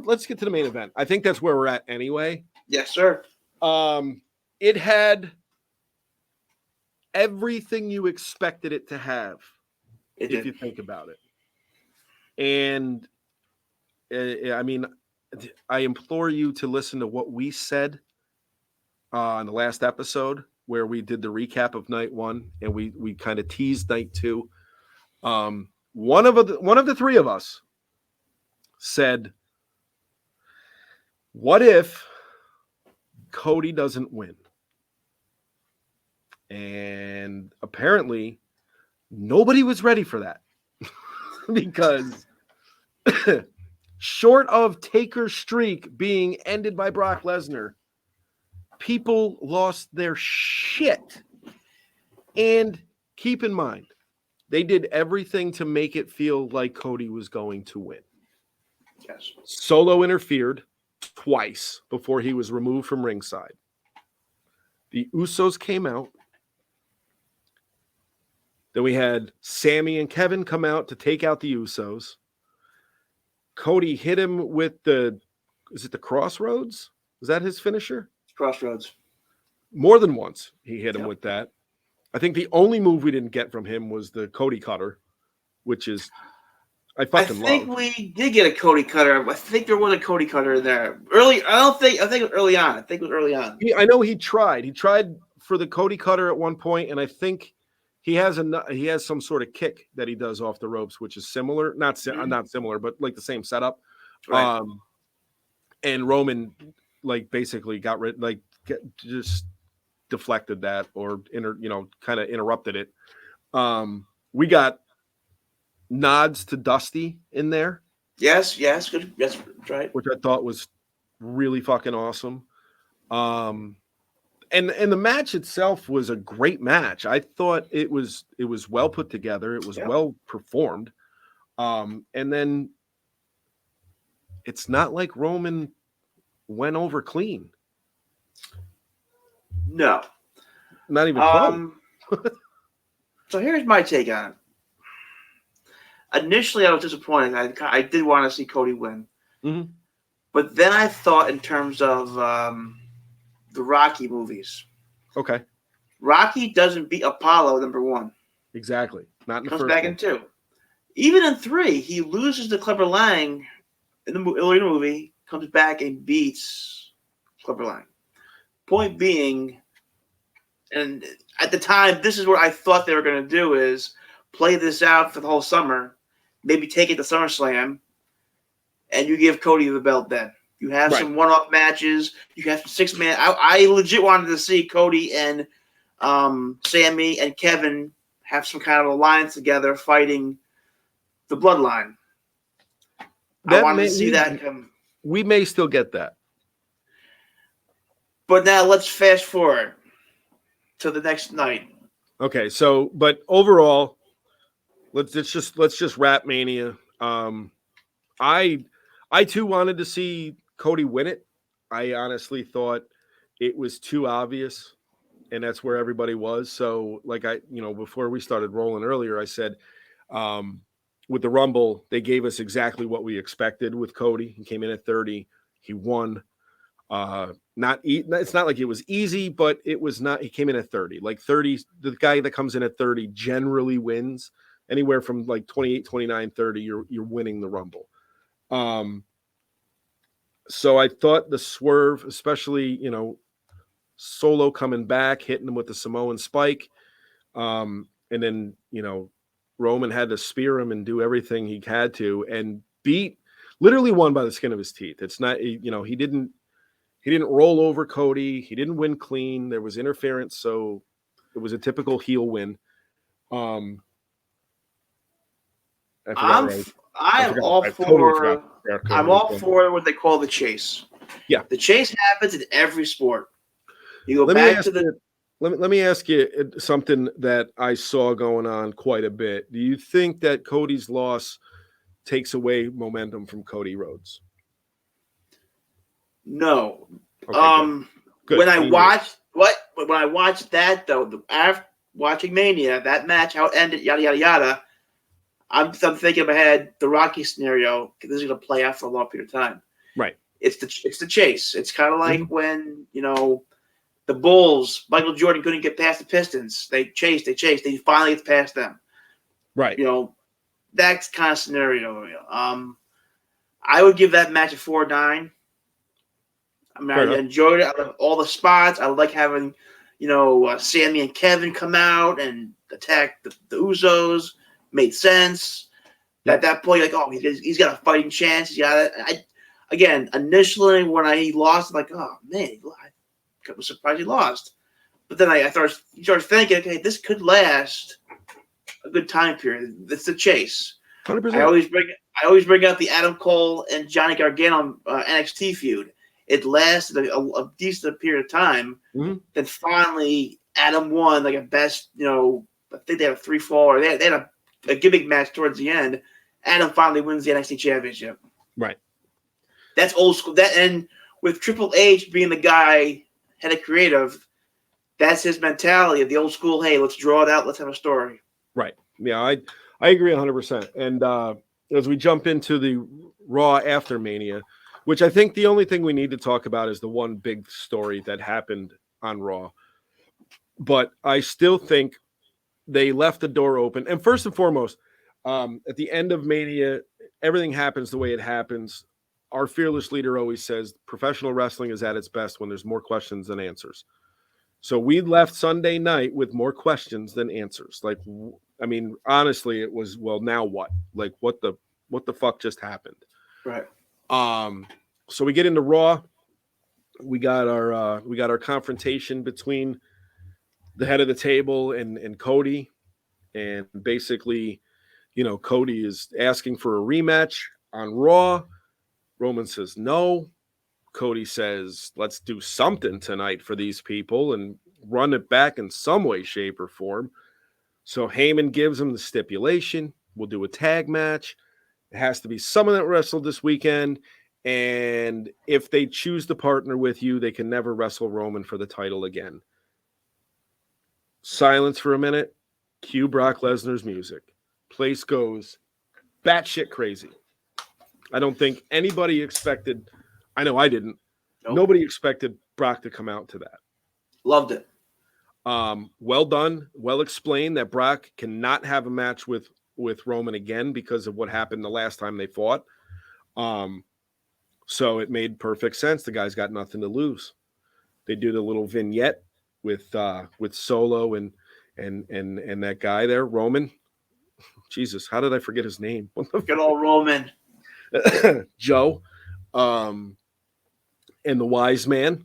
let's get to the main event. I think that's where we're at anyway. Yes, sir. It had everything you expected it to have, if you think about it. And I mean, I implore you to listen to what we said on the last episode where we did the recap of night one and we kind of teased night two. One of the three of us said, what if Cody doesn't win? And apparently nobody was ready for that because short of Taker's streak being ended by Brock Lesnar, people lost their shit. And keep in mind, they did everything to make it feel like Cody was going to win. Yes. Solo interfered twice before he was removed from ringside. The Usos came out. Then we had Sammy and Kevin come out to take out the Usos. Cody hit him with is it the Crossroads? Was that his finisher? Crossroads. More than once he hit him with that. I think the only move we didn't get from him was the Cody Cutter, which is I think we did get a Cody Cutter. I think there was a Cody Cutter in there. I think it was early on. I think it was early on. I know he tried. He tried for the Cody Cutter at one point, and I think he has some sort of kick that he does off the ropes, which is similar, not similar, but like the same setup. Right. And Roman basically got rid, just deflected that or kind of interrupted it. We got nods to Dusty in there. Yes, good. That's right. Which I thought was really fucking awesome. And the match itself was a great match. I thought it was well put together. It was well performed. And then it's not like Roman went over clean. No. Not even close. So here's my take on it. Initially, I was disappointed. I did want to see Cody win. Mm-hmm. But then I thought in terms of the Rocky movies. Okay. Rocky doesn't beat Apollo, number one. Exactly. Not in the Comes first back one. in 2. Even in 3, he loses to Clubber Lang in the movie, comes back and beats Clubber Lang. Point being, and at the time, this is what I thought they were going to do is play this out for the whole summer, maybe take it to SummerSlam, and you give Cody the belt then. You have some one-off matches. You have some 6-man. I legit wanted to see Cody and Sammy and Kevin have some kind of alliance together fighting the Bloodline. I wanted to see that come. We may still get that. But now let's fast forward to the next night. Okay, so but overall, let's just wrap Mania. I too wanted to see Cody win it. I honestly thought it was too obvious, and that's where everybody was. So, before we started rolling earlier, I said, with the Rumble, they gave us exactly what we expected with Cody. He came in at 30. He won. It's not like it was easy, but it was not. He came in at 30. 30, the guy that comes in at 30 generally wins. Anywhere from 28, 29, 30, you're winning the Rumble. So I thought the swerve, especially, Solo coming back, hitting him with the Samoan spike. And then, Roman had to spear him and do everything he had to and literally won by the skin of his teeth. It's not, he didn't roll over Cody. He didn't win clean. There was interference. So it was a typical heel win. I'm all for what they call the chase. Yeah. The chase happens in every sport. You go back to the... Let me ask you something that I saw going on quite a bit. Do you think that Cody's loss takes away momentum from Cody Rhodes? No. Okay, good. When I watched that though, after watching Mania, that match, how it ended, yada yada yada, I'm thinking in my head the Rocky scenario. This is going to play out for a long period of time. Right. It's the chase. It's kind of like when the Bulls, Michael Jordan couldn't get past the Pistons. They chased. They finally get past them. Right. That kind of scenario. I would give that match a 4-9. I mean, I enjoyed it. I love all the spots. I like having, Sammy and Kevin come out and attack the Usos. Made sense. Yep. At that point, like, oh, he's got a fighting chance. He's got it. Again, initially when he lost, I'm like, oh man, I was surprised he lost. But then I started thinking, okay, this could last a good time period. It's the chase. 100%. I always bring up the Adam Cole and Johnny Gargano NXT feud. It lasted a decent period of time. Mm-hmm. Then finally, Adam won like a best. I think they had a 3-fall, or they had a gimmick match towards the end. Adam finally wins the NXT Championship. Right. That's old school. And with Triple H being the guy head of creative, that's his mentality of the old school. Hey, let's draw it out. Let's have a story. Right. Yeah, I agree 100%. And as we jump into the Raw After Mania, which I think the only thing we need to talk about is the one big story that happened on Raw. But I still think they left the door open. And first and foremost, at the end of Mania, everything happens the way it happens. Our fearless leader always says professional wrestling is at its best when there's more questions than answers. So we left Sunday night with more questions than answers. Like, I mean, honestly, it was, well, now what? Like, what the fuck just happened? Right. So we get into Raw. We got our confrontation between the head of the table and Cody, and basically, Cody is asking for a rematch on Raw. Roman says no. Cody says, let's do something tonight for these people and run it back in some way, shape, or form. So Heyman gives him the stipulation. We'll do a tag match. It has to be someone that wrestled this weekend. And if they choose to partner with you, they can never wrestle Roman for the title again. Silence for a minute. Cue Brock Lesnar's music. Place goes batshit crazy. I don't think anybody expected. I know I didn't. Nope. Nobody expected Brock to come out to that. Loved it. Well done. Well explained that Brock cannot have a match with Roman again because of what happened the last time they fought. So it made perfect sense. The guy's got nothing to lose. They do the little vignette with Solo and that guy there, Roman. Jesus, how did I forget his name? Good old Roman. Joe. And the wise man.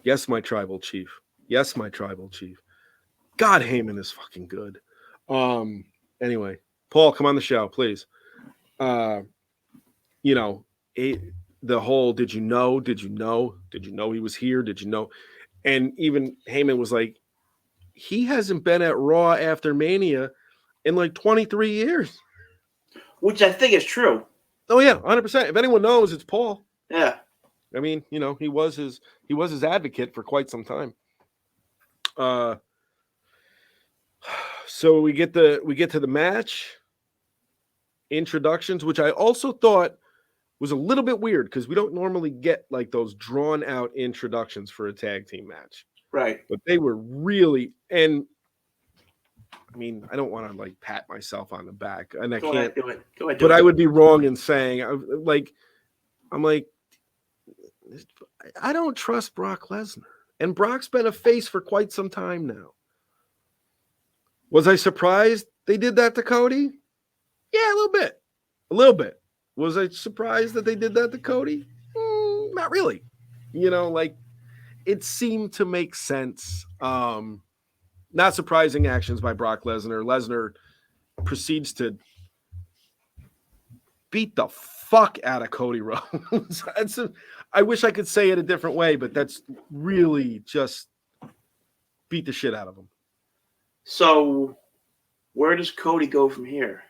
Yes, my tribal chief. Yes, my tribal chief. God, Heyman is fucking good. Anyway, Paul, come on the show, please. The whole, did you know he was here? Did you know? And even Heyman was like, he hasn't been at Raw After Mania in like 23 years. Which I think is true. Oh yeah, 100%. If anyone knows, it's Paul. Yeah. I mean, he was his advocate for quite some time. So we get to the match introductions, which I also thought was a little bit weird because we don't normally get like those drawn out introductions for a tag team match. Right. But they were really, and I mean, I don't want to like pat myself on the back, and I can't do it. Go ahead. But I would be wrong in saying I'm like, I don't trust Brock Lesnar. And Brock's been a face for quite some time now. Was I surprised they did that to Cody? Yeah, a little bit. Was I surprised that they did that to Cody? Not really. It seemed to make sense. Not surprising actions by Brock Lesnar. Lesnar proceeds to beat the fuck out of Cody Rhodes. I wish I could say it a different way, but that's really just beat the shit out of him. So, where does Cody go from here?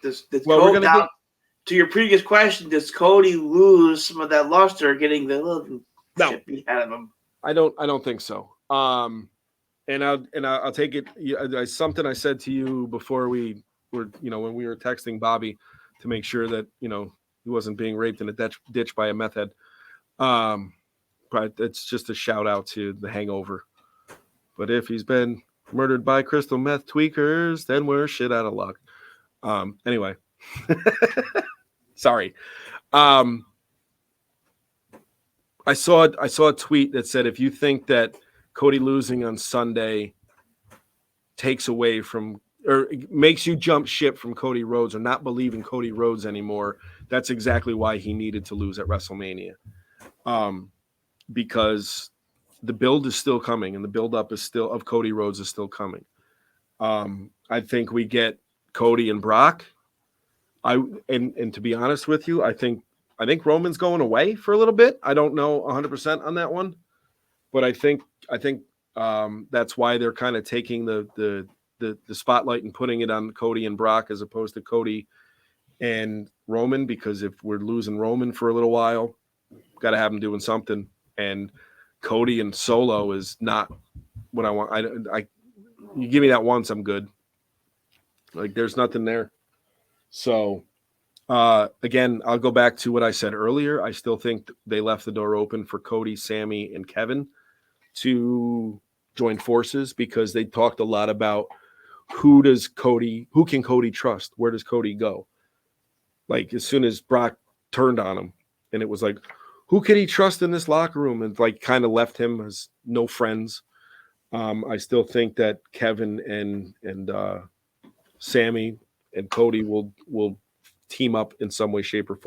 To your previous question, does Cody lose some of that luster getting the little shit beat out of him? I don't think so. And I'll take it. Something I said to you before we were, when we were texting Bobby to make sure that he wasn't being raped in a ditch by a meth head. But it's just a shout out to The Hangover. But if he's been murdered by crystal meth tweakers, then we're shit out of luck. Anyway, sorry. I saw a tweet that said, if you think that Cody losing on Sunday takes away from or makes you jump ship from Cody Rhodes or not believe in Cody Rhodes anymore, that's exactly why he needed to lose at WrestleMania. Because the build is still coming and the build up is still of Cody Rhodes is still coming. I think we get Cody and Brock. And to be honest with you, I think Roman's going away for a little bit. I don't know 100% on that one, but I think that's why they're kind of taking the spotlight and putting it on Cody and Brock as opposed to Cody and Roman, because if we're losing Roman for a little while, got to have him doing something. And Cody and Solo is not what I want. I you give me that once, I'm good. Like there's nothing there. So again, I'll go back to what I said earlier. I still think they left the door open for Cody, Sammy, and Kevin to join forces because they talked a lot about who can Cody trust? Where does Cody go? Like as soon as Brock turned on him and it was like, who can he trust in this locker room? And like kind of left him as no friends. I still think that Kevin and Sammy and Cody will team up in some way, shape, or form.